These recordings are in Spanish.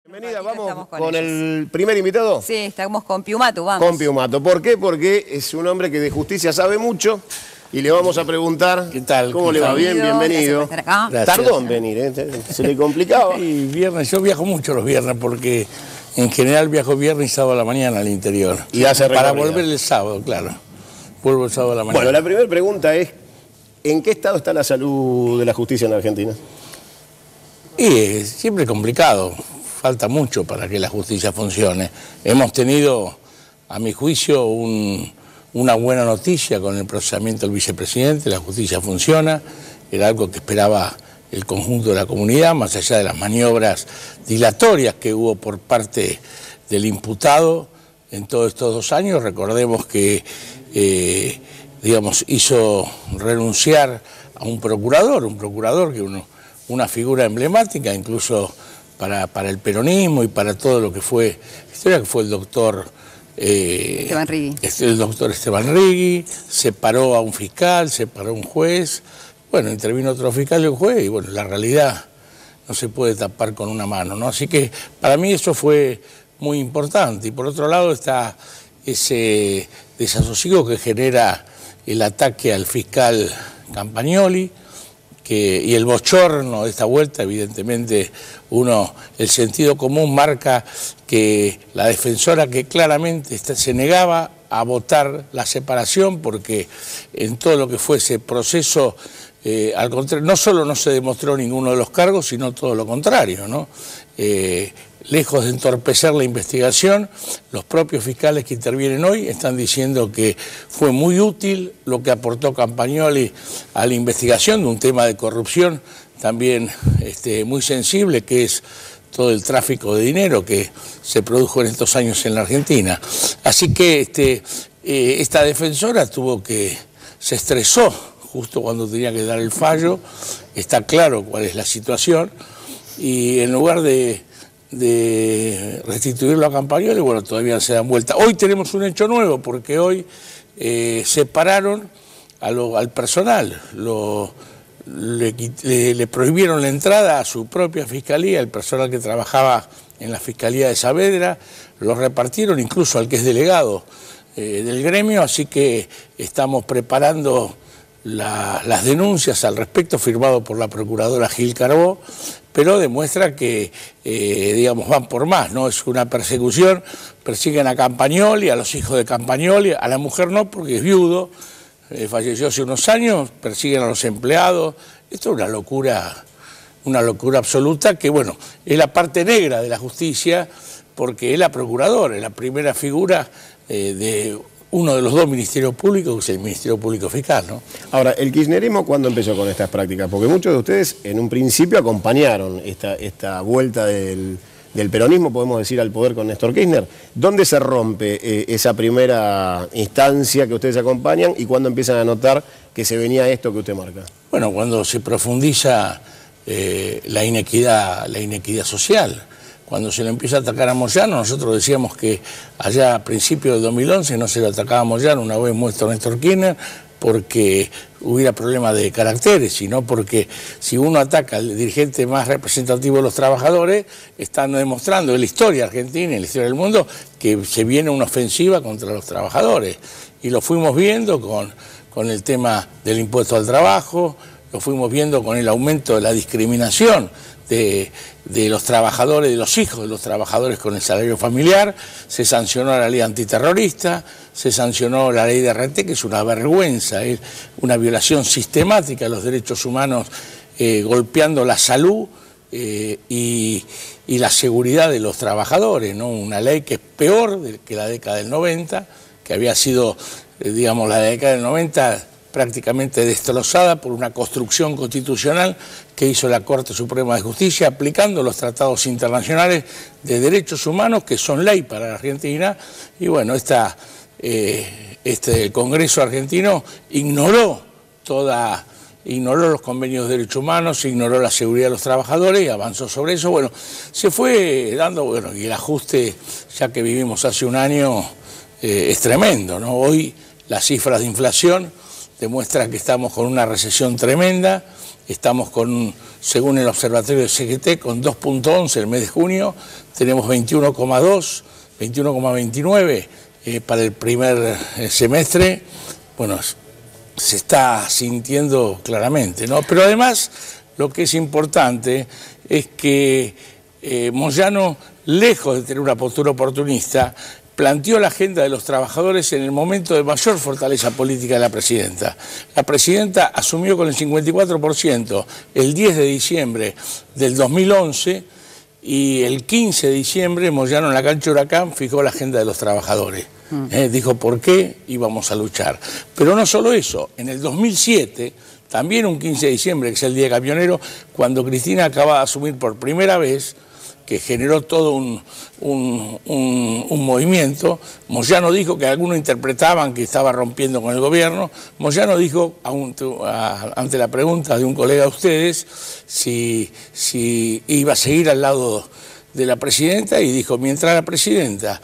Bienvenida, vamos con el primer invitado. Sí, estamos con Piumato, vamos. Con Piumato. ¿Por qué? Porque es un hombre que de justicia sabe mucho y le vamos a preguntar. ¿Qué tal? ¿Cómo le va? Bien, bienvenido. Tardó en venir, se le complicaba. Y viernes, yo viajo mucho los viernes porque en general viajo viernes y sábado a la mañana al interior. Y hace para recorrida. volver el sábado, claro. Vuelvo el sábado a la mañana. Bueno, la primera pregunta es, ¿en qué estado está la salud de la justicia en Argentina? Y es siempre complicado. Falta mucho para que la justicia funcione. Hemos tenido, a mi juicio, una buena noticia con el procesamiento del vicepresidente. La justicia funciona, era algo que esperaba el conjunto de la comunidad, más allá de las maniobras dilatorias que hubo por parte del imputado en todos estos 2 años. Recordemos que, hizo renunciar a un procurador que una figura emblemática, incluso para el peronismo y para todo lo que fue historia, que fue el doctor Esteban Rigui. El doctor Esteban Rigui, separó a un fiscal, separó a un juez, bueno, intervino otro fiscal y un juez, y bueno, la realidad no se puede tapar con una mano, ¿no? Así que para mí eso fue muy importante. Y por otro lado está ese desasosiego que genera el ataque al fiscal Campagnoli, y el bochorno de esta vuelta. Evidentemente el sentido común marca que la defensora, que claramente se negaba a votar la separación, porque en todo lo que fue ese proceso, al contrario, no solo no se demostró ninguno de los cargos, sino todo lo contrario, ¿no? Lejos de entorpecer la investigación, los propios fiscales que intervienen hoy están diciendo que fue muy útil lo que aportó Campagnoli a la investigación de un tema de corrupción también muy sensible, que es todo el tráfico de dinero que se produjo en estos años en la Argentina. Así que esta defensora se estresó justo cuando tenía que dar el fallo. Está claro cuál es la situación, y en lugar de restituirlo a Campagnoli, bueno, todavía se dan vuelta. Hoy tenemos un hecho nuevo, porque hoy separaron al personal, le prohibieron la entrada a su propia fiscalía, el personal que trabajaba en la Fiscalía de Saavedra, lo repartieron incluso al que es delegado del gremio, así que estamos preparando las denuncias al respecto, firmado por la procuradora Gil Carbó, pero demuestra que, van por más, ¿no? Es una persecución, persiguen a Campagnoli, a los hijos de Campagnoli, a la mujer no, porque es viudo, falleció hace unos años, persiguen a los empleados. Esto es una locura absoluta, que bueno, es la parte negra de la justicia, porque es la procuradora, es la primera figura de uno de los 2 ministerios públicos, que es el Ministerio Público Fiscal, ¿no? Ahora, ¿el kirchnerismo cuándo empezó con estas prácticas? Porque muchos de ustedes en un principio acompañaron esta vuelta del peronismo, podemos decir, al poder con Néstor Kirchner. ¿Dónde se rompe esa primera instancia que ustedes acompañan y cuándo empiezan a notar que se venía esto que usted marca? Bueno, cuando se profundiza la inequidad social. Cuando se le empieza a atacar a Moyano, nosotros decíamos que allá a principios del 2011 no se le atacaba a Moyano, una vez muerto Néstor Kirchner, porque hubiera problemas de caracteres, sino porque si uno ataca al dirigente más representativo de los trabajadores, están demostrando en la historia argentina y en la historia del mundo que se viene una ofensiva contra los trabajadores. Y lo fuimos viendo con el tema del impuesto al trabajo, lo fuimos viendo con el aumento de la discriminación de los trabajadores, de los hijos de los trabajadores con el salario familiar. Se sancionó la ley antiterrorista, se sancionó la ley de RT, que es una vergüenza, es una violación sistemática de los derechos humanos, golpeando la salud y la seguridad de los trabajadores, ¿no? Una ley que es peor que la década del 90, que había sido, la década del 90 prácticamente destrozada por una construcción constitucional que hizo la Corte Suprema de Justicia, aplicando los tratados internacionales de derechos humanos, que son ley para la Argentina. Y bueno, el Congreso argentino ignoró los convenios de derechos humanos, ignoró la seguridad de los trabajadores y avanzó sobre eso. Bueno, se fue dando, y el ajuste, ya que vivimos hace un año, es tremendo, ¿no? Hoy las cifras de inflación demuestra que estamos con una recesión tremenda, estamos con, según el observatorio de CGT, con 2.11 el mes de junio, tenemos 21,2, 21,29 para el primer semestre. Bueno, se está sintiendo claramente, ¿no? Pero además, lo que es importante es que Moyano, lejos de tener una postura oportunista, planteó la agenda de los trabajadores en el momento de mayor fortaleza política de la presidenta. La presidenta asumió con el 54% el 10 de diciembre del 2011 y el 15 de diciembre Moyano en la cancha Huracán fijó la agenda de los trabajadores. Dijo por qué íbamos a luchar. Pero no solo eso, en el 2007, también un 15 de diciembre, que es el Día Camionero, cuando Cristina acaba de asumir por primera vez, que generó todo un movimiento. Moyano dijo que algunos interpretaban que estaba rompiendo con el gobierno. Moyano dijo, ante la pregunta de un colega de ustedes, si iba a seguir al lado de la presidenta, y dijo, mientras la presidenta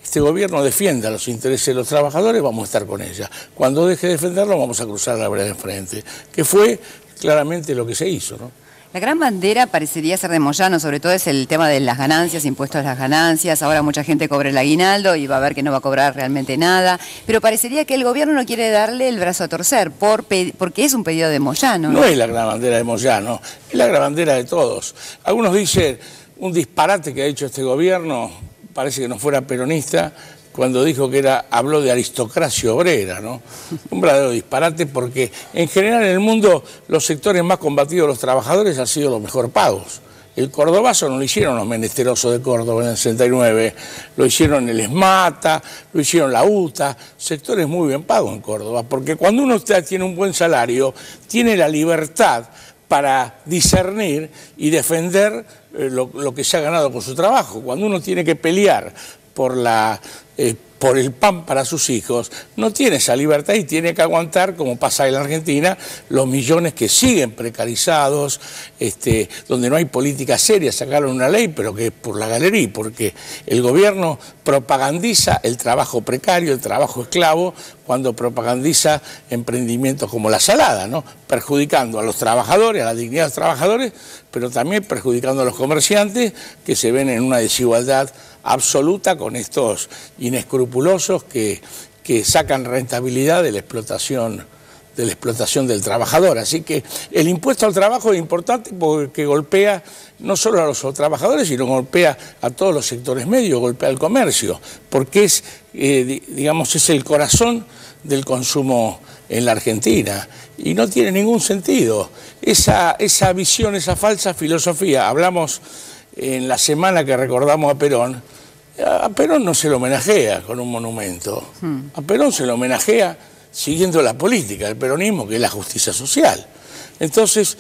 este gobierno defienda los intereses de los trabajadores, vamos a estar con ella. Cuando deje de defenderlo, vamos a cruzar la vereda de enfrente, que fue claramente lo que se hizo, ¿no? La gran bandera parecería ser de Moyano, sobre todo es el tema de las ganancias, impuestos a las ganancias. Ahora mucha gente cobra el aguinaldo y va a ver que no va a cobrar realmente nada. Pero parecería que el gobierno no quiere darle el brazo a torcer porque es un pedido de Moyano. No es la gran bandera de Moyano, es la gran bandera de todos. Algunos dicen un disparate que ha hecho este gobierno, parece que no fuera peronista, cuando dijo que habló de aristocracia obrera, ¿no? Un verdadero disparate, porque en general en el mundo los sectores más combatidos de los trabajadores han sido los mejor pagos. El cordobazo no lo hicieron los menesterosos de Córdoba en el 69, lo hicieron el ESMATA, lo hicieron la UTA, sectores muy bien pagos en Córdoba, porque cuando uno tiene un buen salario, tiene la libertad para discernir y defender lo que se ha ganado con su trabajo. Cuando uno tiene que pelear por el pan para sus hijos, no tiene esa libertad y tiene que aguantar, como pasa en la Argentina, los millones que siguen precarizados, donde no hay política seria, sacaron una ley, pero que es por la galería, porque el gobierno propagandiza el trabajo precario, el trabajo esclavo, cuando propagandiza emprendimientos como la salada, ¿no? Perjudicando a los trabajadores, a la dignidad de los trabajadores, pero también perjudicando a los comerciantes, que se ven en una desigualdad absoluta con estos inescrupulosos que sacan rentabilidad de la explotación del trabajador. Así que el impuesto al trabajo es importante porque golpea no solo a los trabajadores, sino golpea a todos los sectores medios, golpea al comercio, porque es el corazón del consumo en la Argentina. Y no tiene ningún sentido esa visión, esa falsa filosofía. Hablamos en la semana que recordamos a Perón no se lo homenajea con un monumento. A Perón se lo homenajea siguiendo la política del peronismo, que es la justicia social. Entonces,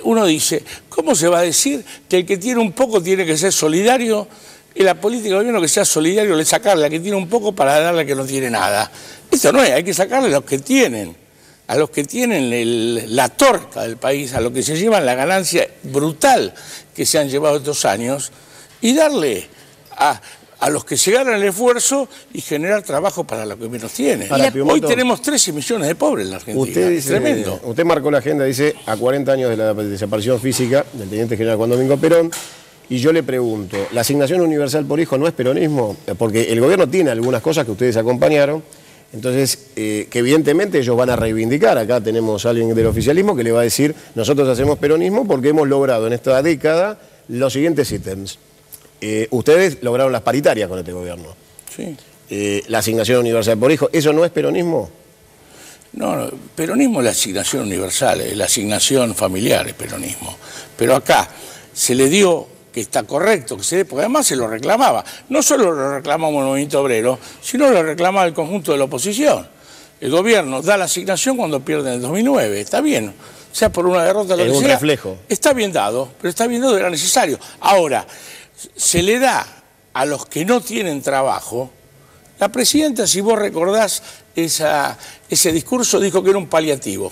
uno dice, ¿cómo se va a decir que el que tiene un poco tiene que ser solidario? Y la política del gobierno, que sea solidario, le sacarle a que tiene un poco para darle a que no tiene nada. Esto no es, hay que sacarle a los que tienen la torta del país, a los que se llevan la ganancia brutal que se han llevado estos años, y darle a los que se ganan el esfuerzo y generar trabajo para los que menos tienen. Hoy tenemos 13 millones de pobres en la Argentina. Tremendo. Usted marcó la agenda, dice, a 40 años de la desaparición física del teniente general Juan Domingo Perón, y yo le pregunto, ¿la asignación universal por hijo no es peronismo? Porque el gobierno tiene algunas cosas que ustedes acompañaron, entonces, que evidentemente ellos van a reivindicar. Acá tenemos a alguien del oficialismo que le va a decir, nosotros hacemos peronismo porque hemos logrado en esta década los siguientes ítems. Ustedes lograron las paritarias con este gobierno. Sí. La asignación universal por hijo, ¿eso no es peronismo? No, peronismo es la asignación universal, la asignación familiar es peronismo. Pero acá se le dio que está correcto, que se dé, porque además se lo reclamaba. No solo lo reclamamos el movimiento obrero, sino lo reclamaba el conjunto de la oposición. El gobierno da la asignación cuando pierde en el 2009, está bien. O sea, por una derrota, lo que sea. Es un reflejo. Está bien dado, pero está bien dado, era necesario. Ahora, se le da a los que no tienen trabajo. La presidenta, si vos recordás ese discurso, dijo que era un paliativo.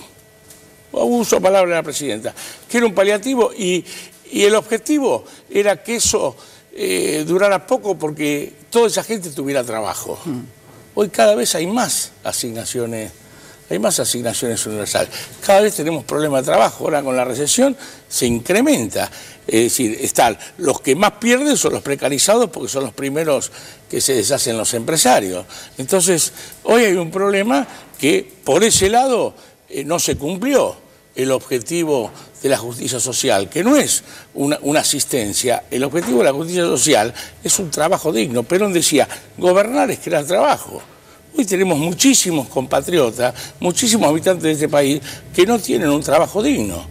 Uso palabra de la presidenta, que era un paliativo y el objetivo era que eso durara poco porque toda esa gente tuviera trabajo. Hoy cada vez hay más asignaciones hay más asignaciones universales. Cada vez tenemos problemas de trabajo, ahora con la recesión se incrementa. Es decir, están los que más pierden son los precarizados porque son los primeros que se deshacen los empresarios. Entonces, hoy hay un problema que por ese lado no se cumplió el objetivo de la justicia social, que no es una asistencia. El objetivo de la justicia social es un trabajo digno. Perón decía, gobernar es crear trabajo. Hoy tenemos muchísimos compatriotas, muchísimos habitantes de este país que no tienen un trabajo digno,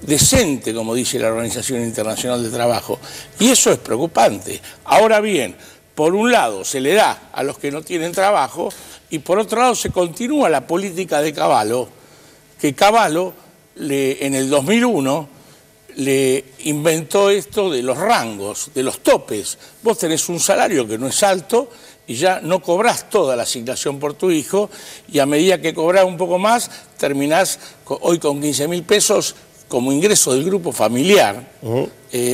decente, como dice la Organización Internacional del Trabajo. Y eso es preocupante. Ahora bien, por un lado se le da a los que no tienen trabajo y por otro lado se continúa la política de Cavallo, que Cavallo en el 2001 le inventó esto de los rangos, de los topes. Vos tenés un salario que no es alto y ya no cobrás toda la asignación por tu hijo y a medida que cobrás un poco más, terminás hoy con 15.000 pesos como ingreso del grupo familiar.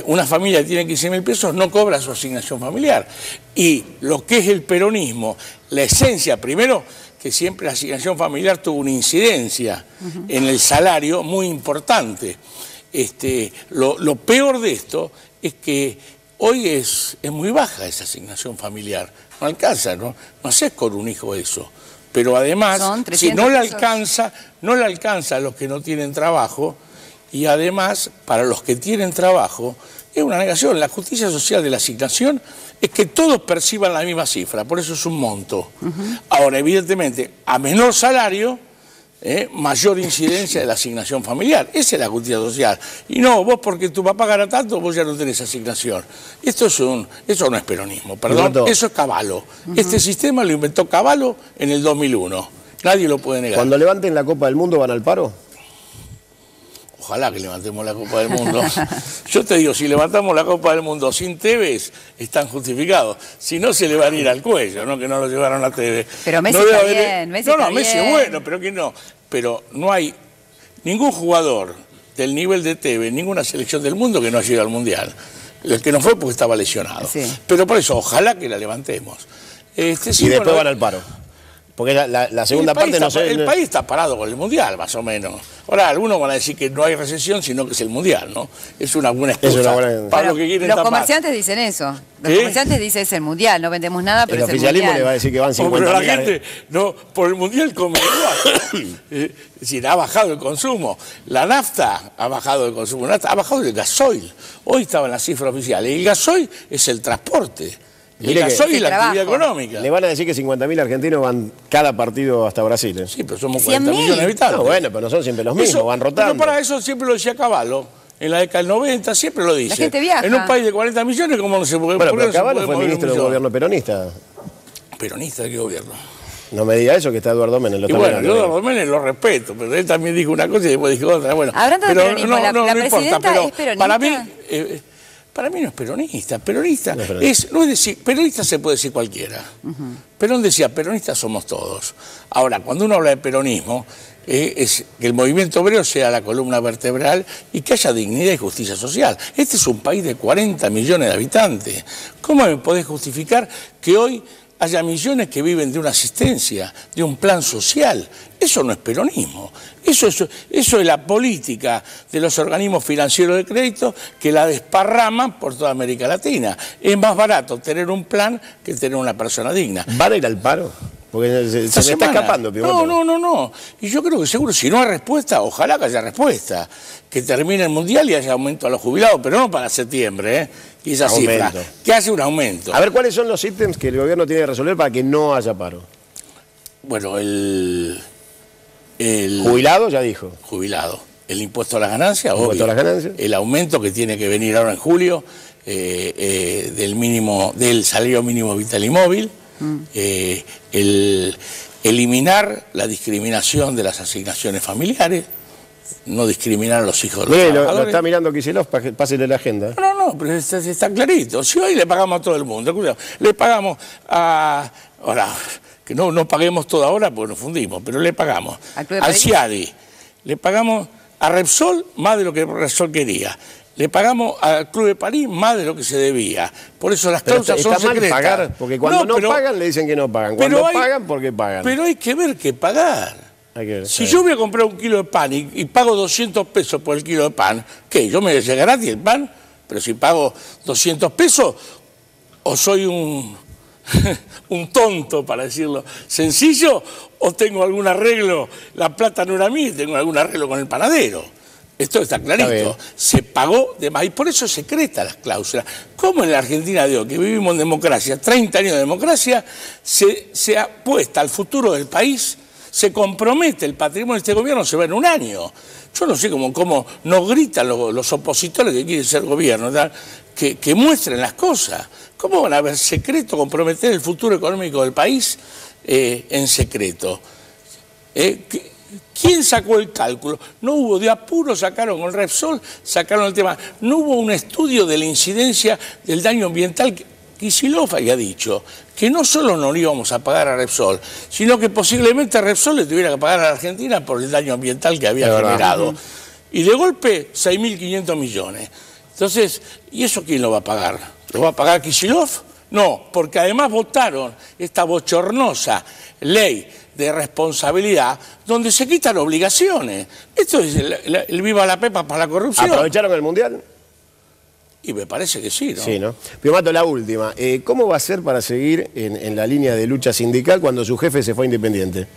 Una familia que tiene 15.000 pesos no cobra su asignación familiar. Y lo que es el peronismo, la esencia, primero, que siempre la asignación familiar tuvo una incidencia en el salario muy importante. Lo peor de esto es que hoy es muy baja esa asignación familiar. No alcanza, ¿no? No haces con un hijo eso. Pero además, si no le alcanza a los que no tienen trabajo, y además, para los que tienen trabajo, es una negación. La justicia social de la asignación es que todos perciban la misma cifra, por eso es un monto. Ahora, evidentemente, a menor salario, mayor incidencia de la asignación familiar. Esa es la justicia social. Y no, vos porque tu papá gana tanto, vos ya no tenés asignación. Eso no es peronismo, perdón, eso es Cavallo. Este sistema lo inventó Cavallo en el 2001. Nadie lo puede negar. Cuando levanten la Copa del Mundo, ¿van al paro? Ojalá que levantemos la Copa del Mundo. Yo te digo, si levantamos la Copa del Mundo sin Tevez, están justificados. Si no, se le van a ir al cuello, ¿no? Que no lo llevaron a Tevez. Pero Messi está bien, Messi está Messi bien. Es bueno, pero que no. Pero no hay ningún jugador del nivel de Tevez, ninguna selección del mundo que no haya ido al Mundial. El que no fue porque estaba lesionado. Sí. Pero por eso, ojalá que la levantemos. Y después van al paro. Porque la segunda parte no sé... El país está parado con el Mundial, más o menos. Ahora, algunos van a decir que no hay recesión, sino que es el Mundial, ¿no? Es una buena excusa para lo que quieren Los tapar. comerciantes dicen eso. Los comerciantes dicen es el Mundial, no vendemos nada, pero es el Mundial. El oficialismo le va a decir que van 50.000. Pero la gente, no, por el Mundial come igual. Es decir, ha bajado el consumo. La nafta ha bajado el consumo. La nafta ha bajado el gasoil. Hoy estaba en la cifra oficial. El gasoil es el transporte. El gasoil y la actividad económica. Le van a decir que 50.000 argentinos van cada partido hasta Brasil. Sí, pero somos 40 millones de habitantes. No, bueno, pero no son siempre los mismos, van rotando. Pero para eso siempre lo decía Cavallo. En la década del 90 siempre lo dice. La gente viaja. En un país de 40 millones, ¿cómo no se puede? Bueno, pero Cavallo fue ministro del gobierno peronista. ¿Peronista de qué gobierno? No me diga eso, que está Eduardo Menem. Y bueno, yo a Eduardo Menem lo respeto, pero él también dijo una cosa y después dijo otra. Bueno, hablando de peronismo, la presidenta pero es peronista. Para mí no es peronista. Peronista no es decir, peronista se puede decir cualquiera. Perón decía, peronistas somos todos. Ahora, cuando uno habla de peronismo, es que el movimiento obrero sea la columna vertebral y que haya dignidad y justicia social. Este es un país de 40 millones de habitantes. ¿Cómo me podés justificar que hoy haya millones que viven de una asistencia, de un plan social? Eso no es peronismo. Eso es la política de los organismos financieros de crédito que la desparraman por toda América Latina. Es más barato tener un plan que tener una persona digna. ¿Van a ir al paro? Porque se me está escapando. No. Y yo creo que seguro, si no hay respuesta, ojalá que haya respuesta. Que termine el Mundial y haya aumento a los jubilados, pero no para septiembre, Y esa cifra, que hace un aumento. A ver, ¿cuáles son los ítems que el gobierno tiene que resolver para que no haya paro? Bueno, el jubilado, ya dijo. Jubilado. El impuesto a las ganancias, obvio. Impuesto a las ganancias. El aumento que tiene que venir ahora en julio del salario mínimo vital y móvil. Eliminar la discriminación de las asignaciones familiares. No discriminar a los hijos de los trabajadores. Lo está mirando Kicillof, pásele la agenda. No, pero está clarito. Si hoy le pagamos a todo el mundo, cuidado, le pagamos a... Ahora, que no paguemos toda hora porque nos fundimos, pero le pagamos al CIADI, le pagamos a Repsol más de lo que Repsol quería, le pagamos al Club de París más de lo que se debía. Por eso las causas son secretas. Pagar, porque cuando no pagan le dicen que no pagan. Cuando pagan, porque pagan. Pero hay que ver qué pagar. Hay que ver. Si yo voy a comprar un kilo de pan y pago 200 pesos por el kilo de pan, ¿qué? ¿Yo me llega gratis el pan? Pero si pago 200 pesos, o soy un tonto, para decirlo sencillo, o tengo algún arreglo, la plata no era mía, tengo algún arreglo con el panadero. Esto está clarito. Se pagó de más y por eso secreta las cláusulas. Como en la Argentina de hoy, que vivimos en democracia, 30 años de democracia, se apuesta al futuro del país, se compromete el patrimonio de este gobierno, se va en un año. Yo no sé cómo nos gritan los opositores que quieren ser gobierno, que muestren las cosas. ¿Cómo van a haber secreto, comprometer el futuro económico del país en secreto? ¿Quién sacó el cálculo? No hubo, de apuro sacaron con Repsol, sacaron el tema. No hubo un estudio de la incidencia del daño ambiental. Kicillof había dicho que no solo no le íbamos a pagar a Repsol, sino que posiblemente a Repsol le tuviera que pagar a la Argentina por el daño ambiental que había generado. Y de golpe, 6.500 millones. Entonces, ¿y eso quién lo va a pagar? ¿Lo va a pagar Kicillof? No, porque además votaron esta bochornosa ley de responsabilidad donde se quitan obligaciones. Esto es el viva la pepa para la corrupción. ¿Aprovecharon el Mundial? Y me parece que sí, ¿no? Sí, ¿no? Pío Mato, la última. ¿Cómo va a ser para seguir en la línea de lucha sindical cuando su jefe se fue Independiente?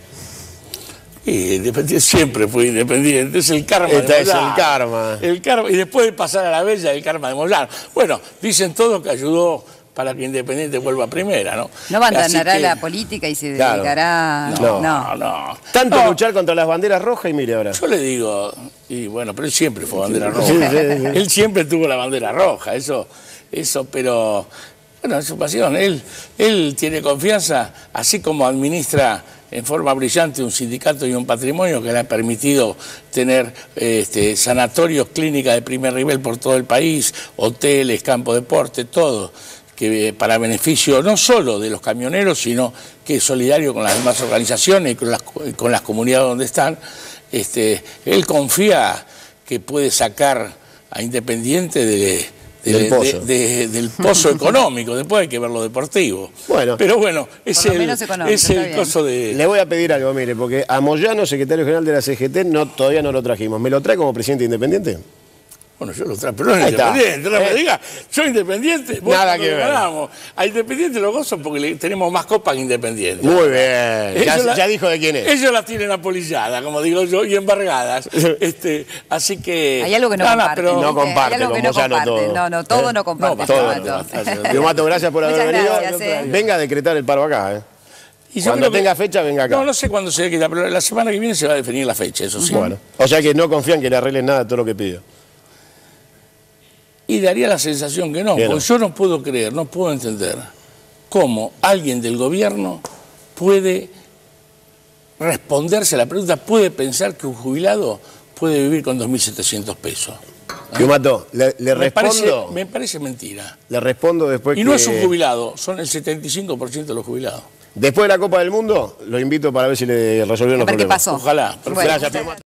Y Independiente siempre fue Independiente, es el karma de Moyano. Es el karma. El karma. Y después de pasar a la Bella, el karma de Moyano. Bueno, dicen todos que ayudó para que Independiente vuelva a primera, ¿no? No abandonará la política y se dedicará... No. Tanto luchar contra las banderas rojas y mire ahora. Yo le digo, y bueno, pero él siempre fue bandera roja. Sí. Él siempre tuvo la bandera roja, eso, pero... Bueno, es su pasión. Él tiene confianza, así como administra en forma brillante un sindicato y un patrimonio que le ha permitido tener sanatorios, clínicas de primer nivel por todo el país, hoteles, campo de deporte, todo, que para beneficio no solo de los camioneros, sino que es solidario con las demás organizaciones y con las comunidades donde están. Él confía que puede sacar a Independiente del pozo económico, después hay que ver lo deportivo. Bueno, pero bueno, es el coso de... Le voy a pedir algo, mire, porque a Moyano, secretario general de la CGT, todavía no lo trajimos. ¿Me lo trae como presidente Independiente? Bueno, yo lo traigo, pero no es Independiente, no me diga, yo Independiente, nada que ver. A Independiente lo gozo porque tenemos más copas que Independiente. Muy bien, ya dijo de quién es. Ellos las tienen apolilladas, como digo yo, y embargadas. Así que... Hay algo que no comparte. Pero no comparte, hay algo que no comparte. Todo no comparte. Pío Mato, gracias por haber venido. Gracias, Venga a decretar el paro acá, Y cuando tenga fecha, venga acá. No sé cuándo se decreta, pero la semana que viene se va a definir la fecha, eso sí. Bueno, o sea que no confían que le arreglen nada de todo lo que pidió. Y daría la sensación que no, porque yo no puedo creer, no puedo entender cómo alguien del gobierno puede responderse a la pregunta, puede pensar que un jubilado puede vivir con 2.700 pesos. Pío Mato, le respondo. Me parece mentira. Le respondo después y no es un jubilado, son el 75% de los jubilados. Después de la Copa del Mundo, lo invito para ver si le resolvieron los problemas. ¿Qué pasó? Ojalá. Bueno, gracias, Pío Mato.